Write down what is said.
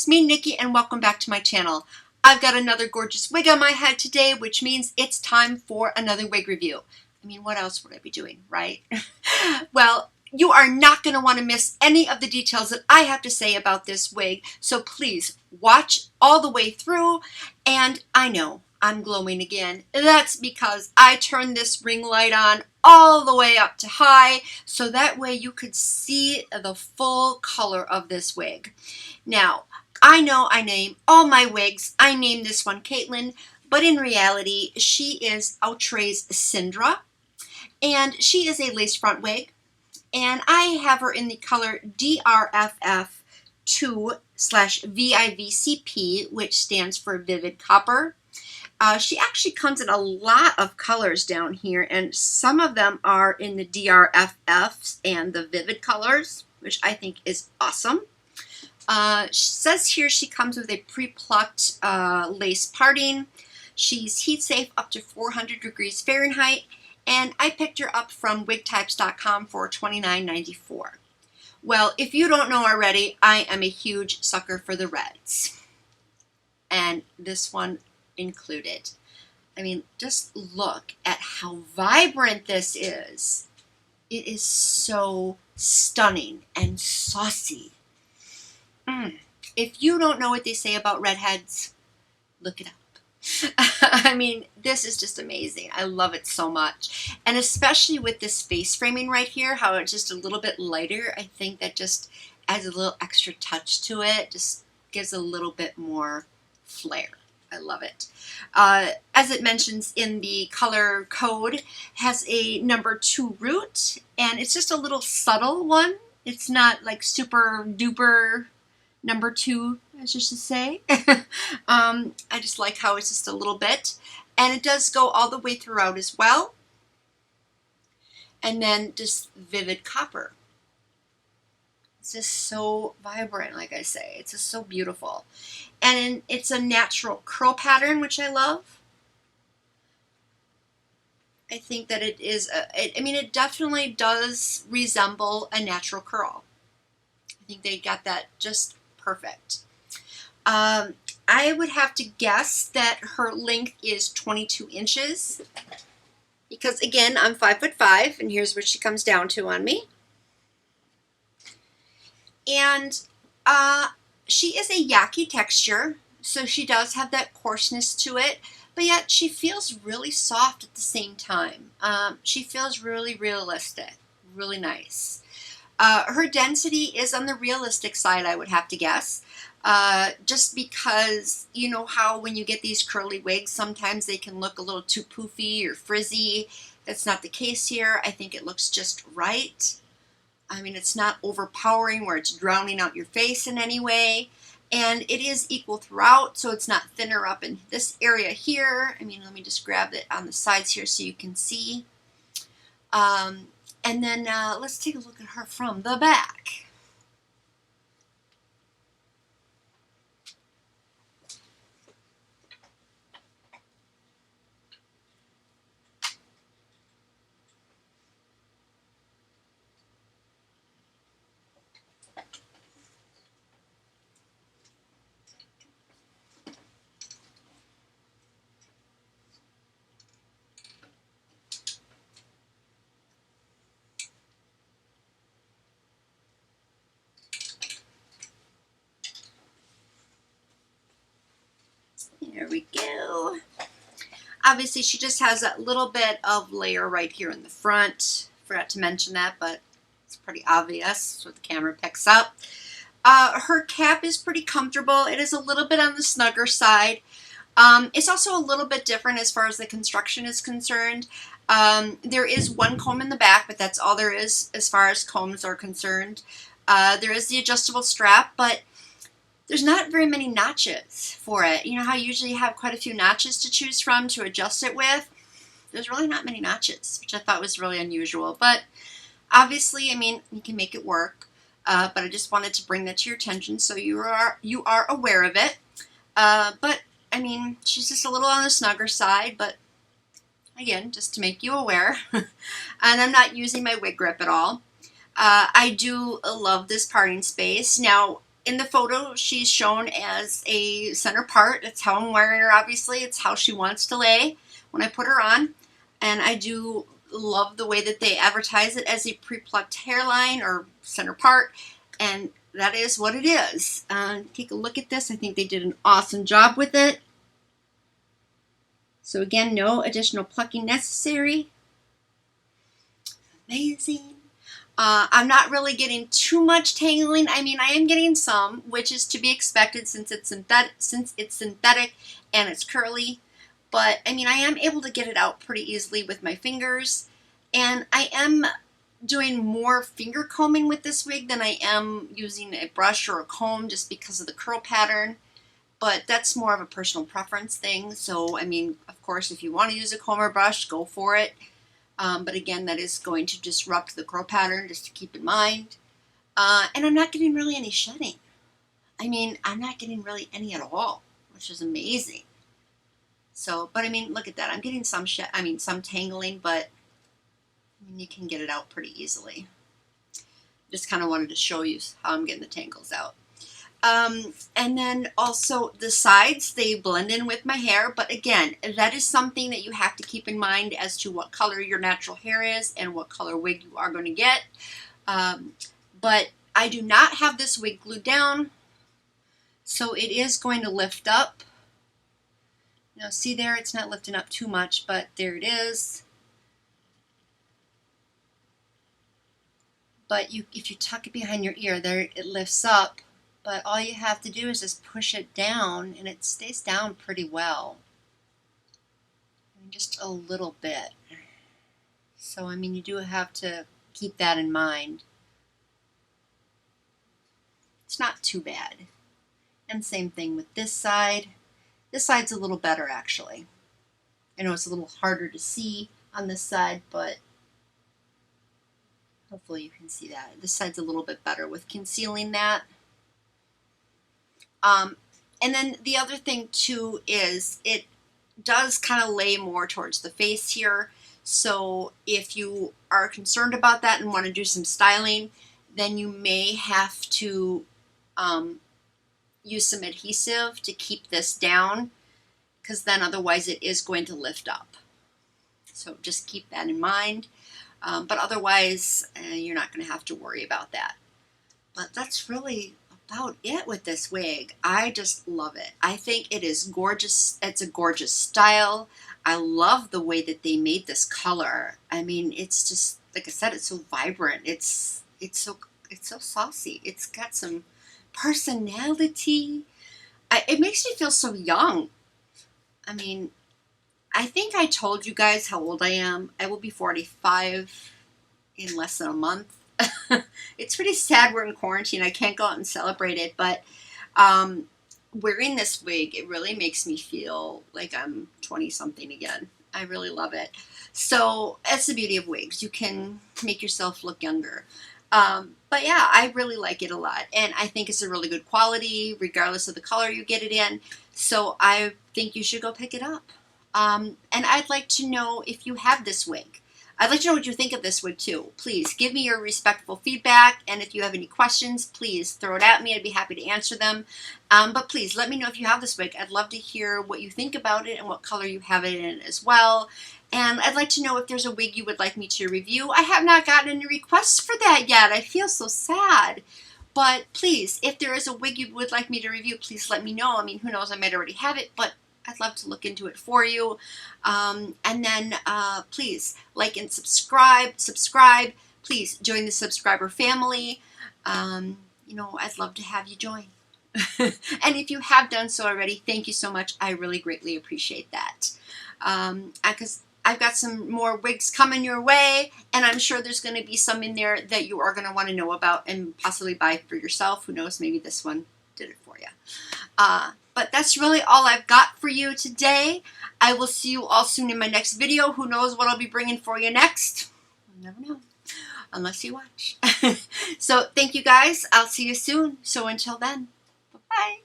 it's me, Nikki, and welcome back to my channel. I've got another gorgeous wig on my head today, which means it's time for another wig review. I mean, what else would I be doing, right? Well, you are not going to want to miss any of the details that I have to say about this wig, so please watch all the way through. And I know I'm glowing again. That's because I turned this ring light on all the way up to high, so that way you could see the full color of this wig. Now, I know I name all my wigs. I named this one Caitlin, but in reality, she is OUTRE Cyndra, and she is a lace front wig, and I have her in the color DRFF2/VIVCP, which stands for Vivid Copper. She actually comes in a lot of colors down here, and some of them are in the DRFFs and the Vivid colors, which I think is awesome. She says here she comes with a pre-plucked lace parting. She's heat safe up to 400 degrees Fahrenheit, and I picked her up from wigtypes.com for $29.94. Well, if you don't know already, I am a huge sucker for the reds, and this one included. I mean, just look at how vibrant this is. It is so stunning and saucy. If you don't know what they say about redheads, look it up. I mean, this is just amazing. I love it so much. And especially with this face framing right here, how it's just a little bit lighter, I think that just adds a little extra touch to it. Just gives a little bit more flair. I love it. As it mentions in the color code, has a number 2 root, and it's just a little subtle one. It's not like super duper number 2, as you should say. I just like how it's just a little bit, and it does go all the way throughout as well. And then just Vivid Copper. It's just so vibrant, like I say. It's just so beautiful. And it's a natural curl pattern, which I love. I think that it is, I mean, it definitely does resemble a natural curl. I think they got that just perfect. I would have to guess that her length is 22 inches. Because, again, I'm 5'5", and here's what she comes down to on me. And she is a yaki texture, so she does have that coarseness to it, but yet she feels really soft at the same time. She feels really realistic, really nice. Her density is on the realistic side, I would have to guess, just because you know how when you get these curly wigs, sometimes they can look a little too poofy or frizzy. That's not the case here. I think it looks just right. I mean, it's not overpowering where it's drowning out your face in any way. And it is equal throughout, so it's not thinner up in this area here. I mean, let me just grab it on the sides here so you can see. And then let's take a look at her from the back. There we go. Obviously, she just has that little bit of layer right here in the front. Forgot to mention that, but it's pretty obvious. That's what the camera picks up. Her cap is pretty comfortable. It is a little bit on the snugger side. It's also a little bit different as far as the construction is concerned. There is one comb in the back, but that's all there is as far as combs are concerned. There is the adjustable strap, but there's not very many notches for it. You know how you usually have quite a few notches to choose from to adjust it with? There's really not many notches, which I thought was really unusual. But obviously, I mean, you can make it work. But I just wanted to bring that to your attention so you are aware of it. But, I mean, she's just a little on the snugger side, but again, just to make you aware. And I'm not using my wig grip at all. I do love this parting space. Now, in the photo, she's shown as a center part. That's how I'm wearing her, obviously. It's how she wants to lay when I put her on. And I do love the way that they advertise it as a pre-plucked hairline or center part. And that is what it is. Take a look at this. I think they did an awesome job with it. So again, no additional plucking necessary. Amazing. I'm not really getting too much tangling. I mean, I am getting some, which is to be expected since it's synthetic and it's curly. But I mean, I am able to get it out pretty easily with my fingers, and I am doing more finger combing with this wig than I am using a brush or a comb just because of the curl pattern. But that's more of a personal preference thing. So, I mean, of course, if you want to use a comb or brush, go for it. But again, that is going to disrupt the curl pattern, just to keep in mind. And I'm not getting really any shedding. I mean, I'm not getting really any at all, which is amazing. So, but I mean, look at that. I'm getting some some tangling, but I mean, you can get it out pretty easily. Just kind of wanted to show you how I'm getting the tangles out. And then also the sides, they blend in with my hair, but again, that is something that you have to keep in mind as to what color your natural hair is and what color wig you are going to get. But I do not have this wig glued down, so it is going to lift up. Now see there, it's not lifting up too much, but there it is. But if you tuck it behind your ear, there it lifts up. But all you have to do is just push it down, and it stays down pretty well. I mean, just a little bit. So, I mean, you do have to keep that in mind. It's not too bad. And same thing with this side. This side's a little better, actually. I know it's a little harder to see on this side, but hopefully you can see that. This side's a little bit better with concealing that. And then the other thing too is it does kind of lay more towards the face here. So if you are concerned about that and want to do some styling, then you may have to use some adhesive to keep this down, because then otherwise it is going to lift up. So just keep that in mind. But otherwise, you're not going to have to worry about that. But that's really about it with this wig. I just love it. I think it is gorgeous. It's a gorgeous style. I love the way that they made this color. I mean, it's just, like I said, it's so vibrant. It's so saucy. It's got some personality. It makes me feel so young. I mean, I think I told you guys how old I am. I will be 45 in less than a month. It's pretty sad we're in quarantine. I can't go out and celebrate it, but wearing this wig, it really makes me feel like I'm 20-something again. I really love it. So that's the beauty of wigs. You can make yourself look younger. But yeah, I really like it a lot, and I think it's a really good quality regardless of the color you get it in. So I think you should go pick it up. And I'd like to know if you have this wig. I'd like to know what you think of this wig too. Please give me your respectful feedback, and if you have any questions, please throw it at me. I'd be happy to answer them. But please let me know if you have this wig. I'd love to hear what you think about it and what color you have it in as well. And I'd like to know if there's a wig you would like me to review. I have not gotten any requests for that yet. I feel so sad. But please, if there is a wig you would like me to review, please let me know. I mean, who knows, I might already have it, but I'd love to look into it for you. And then please like and subscribe. Please join the subscriber family. You know, I'd love to have you join. And if you have done so already, thank you so much. I really greatly appreciate that. Because I've got some more wigs coming your way, and I'm sure there's going to be some in there that you are going to want to know about and possibly buy for yourself. Who knows, maybe this one did it for you. But that's really all I've got for you today. I will see you all soon in my next video. Who knows what I'll be bringing for you next? You'll never know, unless you watch. So thank you guys. I'll see you soon. So until then, bye-bye.